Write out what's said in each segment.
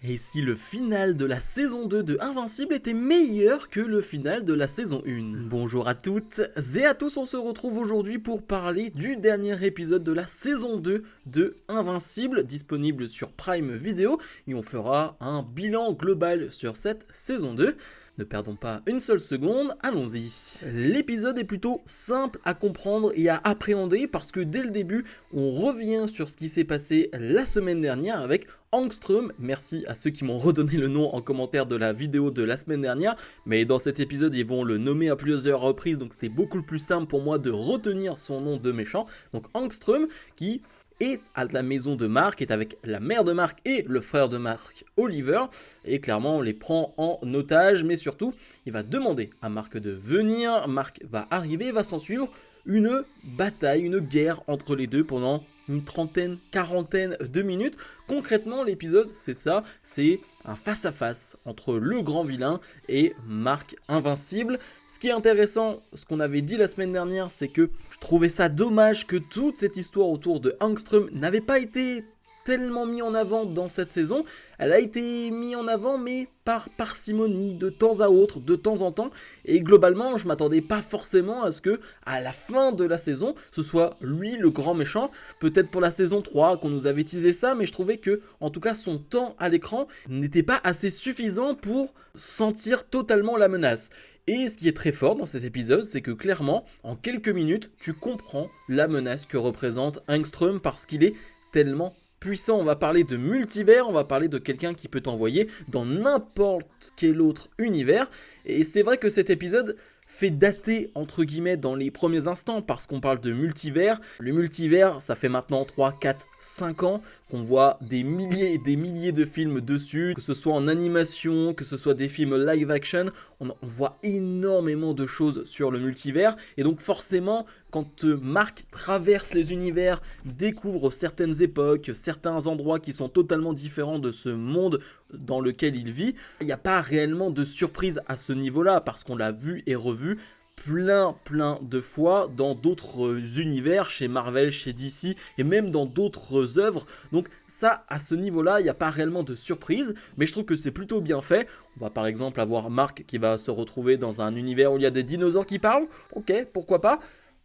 Et si le final de la saison 2 de Invincible était meilleur que le final de la saison 1? Bonjour à toutes et à tous, on se retrouve aujourd'hui pour parler du dernier épisode de la saison 2 de Invincible, disponible sur Prime Video, et on fera un bilan global sur cette saison 2. Ne perdons pas une seule seconde, allons-y. L'épisode est plutôt simple à comprendre et à appréhender parce que dès le début, on revient sur ce qui s'est passé la semaine dernière avec Angstrom. Merci à ceux qui m'ont redonné le nom en commentaire de la vidéo de la semaine dernière, mais dans cet épisode, ils vont le nommer à plusieurs reprises, donc c'était beaucoup plus simple pour moi de retenir son nom de méchant. Donc Angstrom qui est à la maison de Mark, est avec la mère de Mark et le frère de Mark, Oliver, et clairement on les prend en otage, mais surtout il va demander à Mark de venir. Mark va arriver, va s'en suivre une bataille, une guerre entre les deux pendant une trentaine, quarantaine de minutes. Concrètement, l'épisode, c'est ça, c'est un face-à-face entre le grand vilain et Mark Invincible. Ce qui est intéressant, ce qu'on avait dit la semaine dernière, c'est que je trouvais ça dommage que toute cette histoire autour de Angstrom n'avait pas été tellement mis en avant dans cette saison. Elle a été mise en avant, mais par parcimonie, de temps à autre, de temps en temps, et globalement, je m'attendais pas forcément à ce que, à la fin de la saison, ce soit lui le grand méchant. Peut-être pour la saison 3 qu'on nous avait teasé ça, mais je trouvais que, en tout cas, son temps à l'écran n'était pas assez suffisant pour sentir totalement la menace. Et ce qui est très fort dans cet épisode, c'est que clairement, en quelques minutes, tu comprends la menace que représente Angstrom parce qu'il est tellement puissant. On va parler de multivers, on va parler de quelqu'un qui peut t'envoyer dans n'importe quel autre univers. Et c'est vrai que cet épisode fait dater entre guillemets dans les premiers instants parce qu'on parle de multivers. Le multivers, ça fait maintenant 3, 4, 5 ans qu'on voit des milliers et des milliers de films dessus, que ce soit en animation, que ce soit des films live action, on voit énormément de choses sur le multivers. Et donc forcément, quand Mark traverse les univers, découvre certaines époques, certains endroits qui sont totalement différents de ce monde dans lequel il vit, il n'y a pas réellement de surprise à ce niveau-là parce qu'on l'a vu et revu plein de fois dans d'autres univers, chez Marvel, chez DC et même dans d'autres œuvres. Donc ça, à ce niveau-là, il n'y a pas réellement de surprise, mais je trouve que c'est plutôt bien fait. On va par exemple avoir Mark qui va se retrouver dans un univers où il y a des dinosaures qui parlent. Ok, pourquoi pas.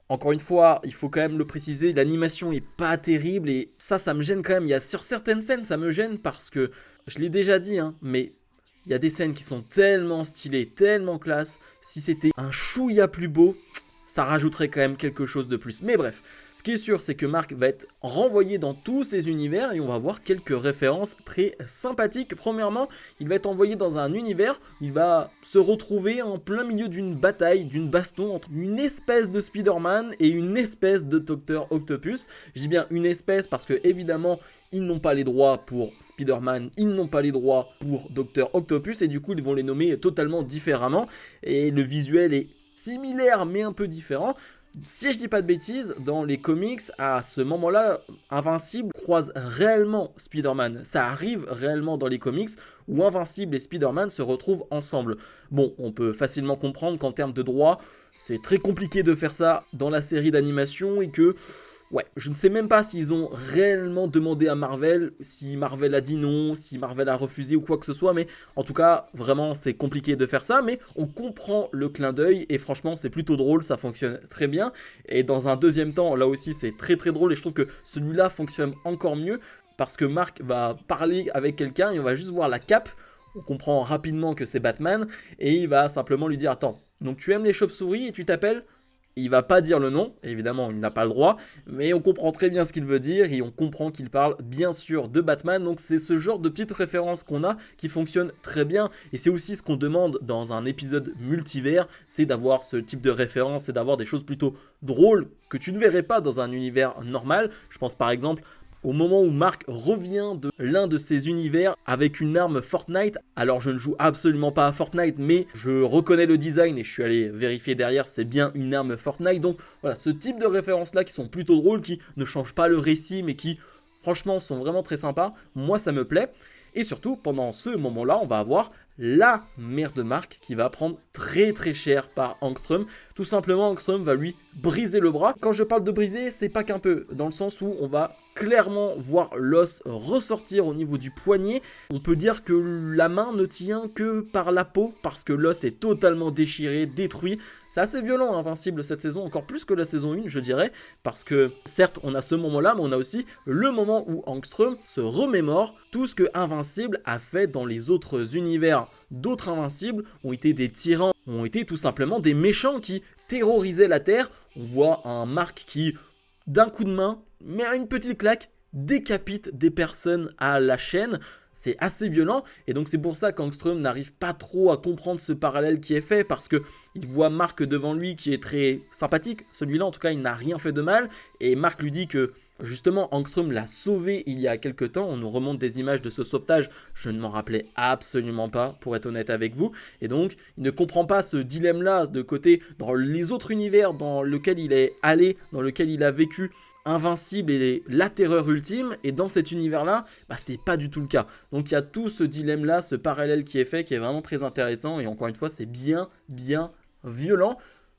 Encore une fois, il faut quand même le préciser, l'animation est pas terrible et ça me gêne quand même. Sur certaines scènes, ça me gêne parce que, je l'ai déjà dit, mais il y a des scènes qui sont tellement stylées, tellement classe. Si c'était un chouïa plus beau, ça rajouterait quand même quelque chose de plus. Mais bref, ce qui est sûr, c'est que Mark va être renvoyé dans tous ces univers et on va voir quelques références très sympathiques. Premièrement, il va être envoyé dans un univers où il va se retrouver en plein milieu d'une bataille, d'une baston entre une espèce de Spider-Man et une espèce de Dr. Octopus. Je dis bien une espèce parce que évidemment, ils n'ont pas les droits pour Spider-Man, ils n'ont pas les droits pour Dr. Octopus et du coup, ils vont les nommer totalement différemment. Et le visuel est similaire mais un peu différent. Si je dis pas de bêtises, dans les comics, à ce moment-là, Invincible croise réellement Spider-Man. Ça arrive réellement dans les comics où Invincible et Spider-Man se retrouvent ensemble. Bon, on peut facilement comprendre qu'en termes de droit, c'est très compliqué de faire ça dans la série d'animation et que ouais, je ne sais même pas s'ils ont réellement demandé à Marvel, si Marvel a dit non, si Marvel a refusé ou quoi que ce soit, mais en tout cas, vraiment, c'est compliqué de faire ça, mais on comprend le clin d'œil, et franchement, c'est plutôt drôle, ça fonctionne très bien, et dans un deuxième temps, là aussi, c'est très drôle, et je trouve que celui-là fonctionne encore mieux, parce que Mark va parler avec quelqu'un, et on va juste voir la cape, on comprend rapidement que c'est Batman, et il va simplement lui dire, attends, donc tu aimes les chauves-souris et tu t'appelles ? Il va pas dire le nom, évidemment il n'a pas le droit, mais on comprend très bien ce qu'il veut dire et on comprend qu'il parle bien sûr de Batman, donc c'est ce genre de petites références qu'on a qui fonctionnent très bien et c'est aussi ce qu'on demande dans un épisode multivers, c'est d'avoir ce type de référence et d'avoir des choses plutôt drôles que tu ne verrais pas dans un univers normal. Je pense par exemple au moment où Mark revient de l'un de ses univers avec une arme Fortnite. Alors je ne joue absolument pas à Fortnite, mais je reconnais le design et je suis allé vérifier derrière, c'est bien une arme Fortnite. Donc voilà, ce type de références là qui sont plutôt drôles, qui ne changent pas le récit, mais qui franchement sont vraiment très sympas. Moi ça me plaît. Et surtout, pendant ce moment-là, on va avoir la mère de Mark qui va prendre très très cher par Angstrom. Tout simplement, Angstrom va lui briser le bras. Quand je parle de briser, c'est pas qu'un peu, dans le sens où on va clairement voir l'os ressortir au niveau du poignet. On peut dire que la main ne tient que par la peau parce que l'os est totalement déchiré, détruit. C'est assez violent Invincible cette saison, encore plus que la saison 1 je dirais, parce que certes on a ce moment là, mais on a aussi le moment où Angstrom se remémore tout ce que Invincible a fait dans les autres univers. D'autres Invincibles ont été des tyrans, ont été tout simplement des méchants qui terrorisaient la Terre. On voit un Mark qui, d'un coup de main, met une petite claque, décapite des personnes à la chaîne. C'est assez violent et donc c'est pour ça qu'Angstrom n'arrive pas trop à comprendre ce parallèle qui est fait parce que il voit Mark devant lui qui est très sympathique, celui-là en tout cas il n'a rien fait de mal et Mark lui dit que justement Angstrom l'a sauvé il y a quelques temps. On nous remonte des images de ce sauvetage, je ne m'en rappelais absolument pas pour être honnête avec vous et donc il ne comprend pas ce dilemme là de côté dans les autres univers dans lequel il est allé, dans lequel il a vécu. Invincible et la terreur ultime, et dans cet univers là, c'est pas du tout le cas. Donc il y a tout ce dilemme là, ce parallèle qui est fait, qui est vraiment très intéressant, et encore une fois c'est bien violent,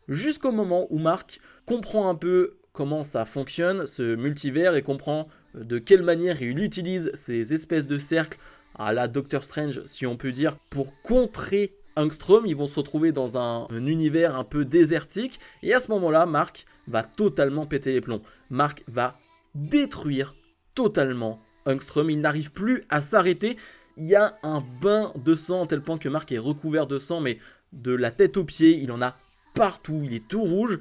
jusqu'au moment où Mark comprend un peu comment ça fonctionne, ce multivers, et comprend de quelle manière il utilise ces espèces de cercles à la Doctor Strange, si on peut dire, pour contrer Angstrom. Ils vont se retrouver dans un univers un peu désertique et à ce moment-là, Mark va totalement péter les plombs. Mark va détruire totalement Angstrom. Il n'arrive plus à s'arrêter. Il y a un bain de sang à tel point que Mark est recouvert de sang, mais de la tête aux pieds, il en a partout. Il est tout rouge.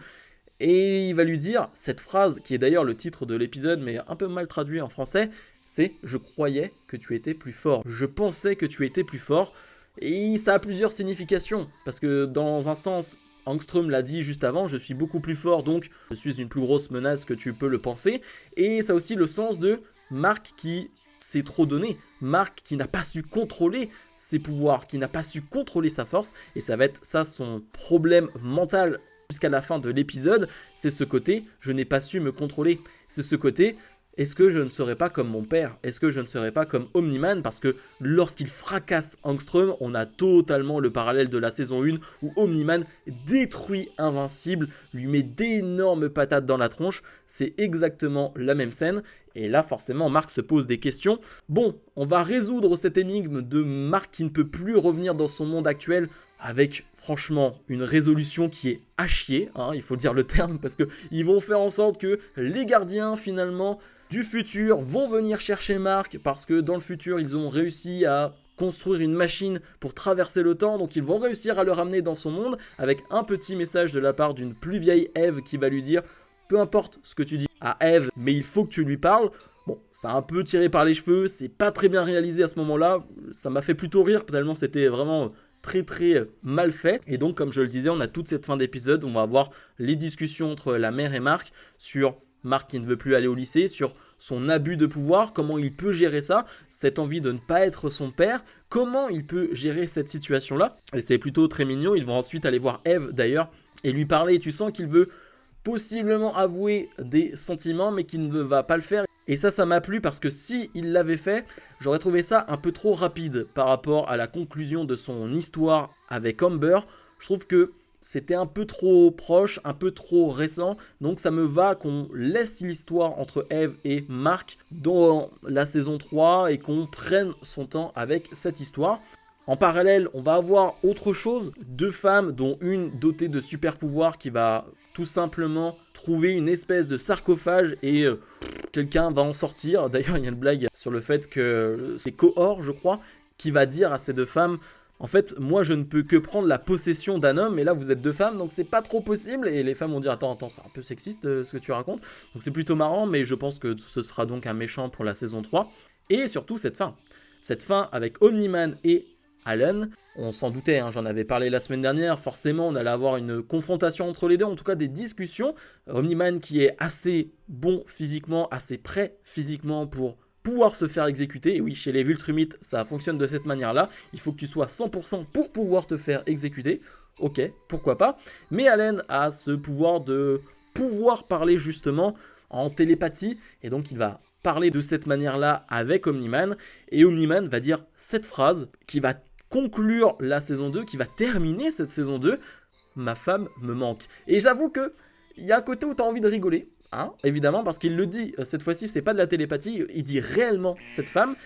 Et il va lui dire cette phrase qui est d'ailleurs le titre de l'épisode, mais un peu mal traduit en français, c'est « Je croyais que tu étais plus fort. Je pensais que tu étais plus fort ». Et ça a plusieurs significations, parce que dans un sens, Angstrom l'a dit juste avant, je suis beaucoup plus fort, donc je suis une plus grosse menace que tu peux le penser. Et ça a aussi le sens de Mark qui s'est trop donné, Mark qui n'a pas su contrôler ses pouvoirs, qui n'a pas su contrôler sa force, et ça va être ça son problème mental jusqu'à la fin de l'épisode, c'est ce côté, je n'ai pas su me contrôler, c'est ce côté... Est-ce que je ne serai pas comme mon père? Est-ce que je ne serai pas comme Omni-Man? Parce que lorsqu'il fracasse Angstrom, on a totalement le parallèle de la saison 1 où Omni-Man détruit Invincible, lui met d'énormes patates dans la tronche. C'est exactement la même scène. Et là, forcément, Mark se pose des questions. Bon, on va résoudre cette énigme de Mark qui ne peut plus revenir dans son monde actuel avec, franchement, une résolution qui est à chier, hein, il faut dire le terme, parce qu'ils vont faire en sorte que les gardiens, finalement, du futur vont venir chercher Mark, parce que dans le futur, ils ont réussi à construire une machine pour traverser le temps, donc ils vont réussir à le ramener dans son monde, avec un petit message de la part d'une plus vieille Eve qui va lui dire « Peu importe ce que tu dis à Eve, mais il faut que tu lui parles ». Bon, ça a un peu tiré par les cheveux, c'est pas très bien réalisé à ce moment-là, ça m'a fait plutôt rire, tellement c'était vraiment... très mal fait, et donc comme je le disais, on a toute cette fin d'épisode où on va avoir les discussions entre la mère et Mark sur Mark qui ne veut plus aller au lycée, sur son abus de pouvoir, comment il peut gérer ça, cette envie de ne pas être son père, comment il peut gérer cette situation là, et c'est plutôt très mignon. Ils vont ensuite aller voir Eve d'ailleurs et lui parler, tu sens qu'il veut possiblement avouer des sentiments mais qu'il ne va pas le faire. Et ça m'a plu parce que si il l'avait fait, j'aurais trouvé ça un peu trop rapide par rapport à la conclusion de son histoire avec Amber. Je trouve que c'était un peu trop proche, un peu trop récent, donc ça me va qu'on laisse l'histoire entre Eve et Mark dans la saison 3 et qu'on prenne son temps avec cette histoire. En parallèle, on va avoir autre chose, deux femmes dont une dotée de super pouvoirs qui va tout simplement trouver une espèce de sarcophage et quelqu'un va en sortir. D'ailleurs, il y a une blague sur le fait que c'est Kohor, je crois, qui va dire à ces deux femmes « En fait, moi, je ne peux que prendre la possession d'un homme, et là, vous êtes deux femmes, donc c'est pas trop possible. » Et les femmes vont dire « Attends, c'est un peu sexiste ce que tu racontes. » Donc c'est plutôt marrant, mais je pense que ce sera donc un méchant pour la saison 3. Et surtout, cette fin. Cette fin avec Omni-Man et Alan, on s'en doutait, hein, j'en avais parlé la semaine dernière, forcément on allait avoir une confrontation entre les deux, en tout cas des discussions. Omni-Man qui est assez bon physiquement, assez prêt physiquement pour pouvoir se faire exécuter, et oui, chez les Viltrumites, ça fonctionne de cette manière-là, il faut que tu sois 100% pour pouvoir te faire exécuter, ok, pourquoi pas, mais Alan a ce pouvoir de pouvoir parler justement en télépathie, et donc il va parler de cette manière-là avec Omni-Man, et Omni-Man va dire cette phrase qui va conclure la saison 2, qui va terminer cette saison 2, ma femme me manque. Et j'avoue que il y a un côté où tu as envie de rigoler, hein, évidemment, parce qu'il le dit, cette fois-ci c'est pas de la télépathie, il dit réellement cette femme,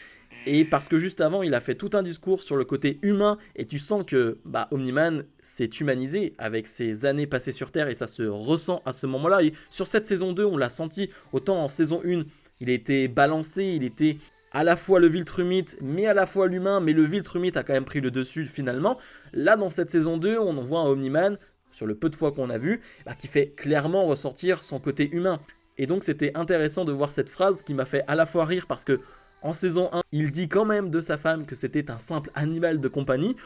et parce que juste avant il a fait tout un discours sur le côté humain, et tu sens que Omni-Man s'est humanisé avec ses années passées sur Terre, et ça se ressent à ce moment-là, et sur cette saison 2 on l'a senti, autant en saison 1 il était balancé, il était à la fois le Viltrumite, mais à la fois l'humain, mais le Viltrumite a quand même pris le dessus finalement. Là dans cette saison 2 on en voit un Omni-Man, sur le peu de fois qu'on a vu, qui fait clairement ressortir son côté humain. Et donc c'était intéressant de voir cette phrase qui m'a fait à la fois rire parce que en saison 1, il dit quand même de sa femme que c'était un simple animal de compagnie.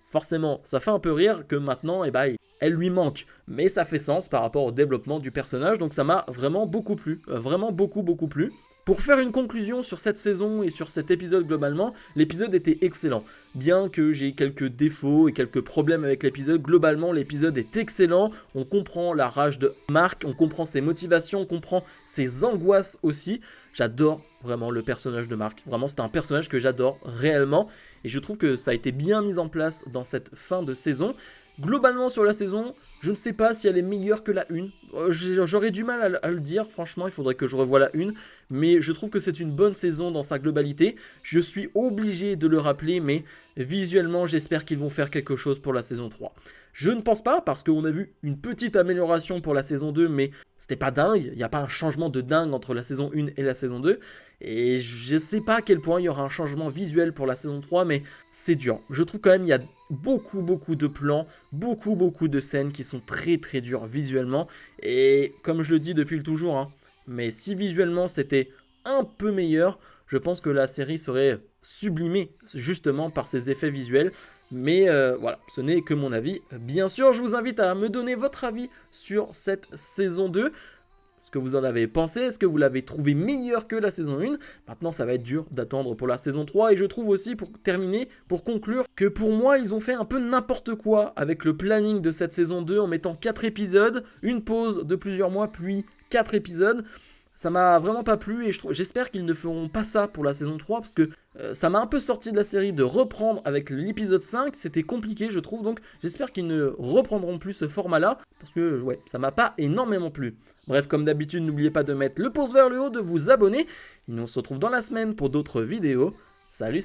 Forcément, ça fait un peu rire que maintenant, elle lui manque. Mais ça fait sens par rapport au développement du personnage, donc ça m'a vraiment beaucoup plu. Vraiment beaucoup plu. Pour faire une conclusion sur cette saison et sur cet épisode globalement, l'épisode était excellent. Bien que j'ai quelques défauts et quelques problèmes avec l'épisode, globalement l'épisode est excellent. On comprend la rage de Mark, on comprend ses motivations, on comprend ses angoisses aussi. J'adore vraiment le personnage de Mark. Vraiment c'est un personnage que j'adore réellement. Et je trouve que ça a été bien mis en place dans cette fin de saison. Globalement sur la saison, je ne sais pas si elle est meilleure que la 1. J'aurais du mal à le dire, franchement, il faudrait que je revoie la 1. Mais je trouve que c'est une bonne saison dans sa globalité. Je suis obligé de le rappeler, mais visuellement, j'espère qu'ils vont faire quelque chose pour la saison 3. Je ne pense pas, parce qu'on a vu une petite amélioration pour la saison 2, mais c'était pas dingue. Il n'y a pas un changement de dingue entre la saison 1 et la saison 2. Et je ne sais pas à quel point il y aura un changement visuel pour la saison 3, mais c'est dur. Je trouve quand même qu'il y a beaucoup de plans, beaucoup de scènes qui sont très dures visuellement. Et comme je le dis depuis le toujours, hein, mais si visuellement c'était un peu meilleur, je pense que la série serait sublimée justement par ses effets visuels. Mais voilà, ce n'est que mon avis. Bien sûr, je vous invite à me donner votre avis sur cette saison 2. Ce que vous en avez pensé, est-ce que vous l'avez trouvé meilleur que la saison 1? Maintenant, ça va être dur d'attendre pour la saison 3. Et je trouve aussi, pour terminer, pour conclure, que pour moi, ils ont fait un peu n'importe quoi avec le planning de cette saison 2 en mettant 4 épisodes, une pause de plusieurs mois, puis 4 épisodes. Ça m'a vraiment pas plu et j'espère qu'ils ne feront pas ça pour la saison 3 parce que ça m'a un peu sorti de la série de reprendre avec l'épisode 5, c'était compliqué je trouve, donc j'espère qu'ils ne reprendront plus ce format là parce que ouais, ça m'a pas énormément plu. Bref, comme d'habitude, n'oubliez pas de mettre le pouce vers le haut, de vous abonner et nous on se retrouve dans la semaine pour d'autres vidéos. Salut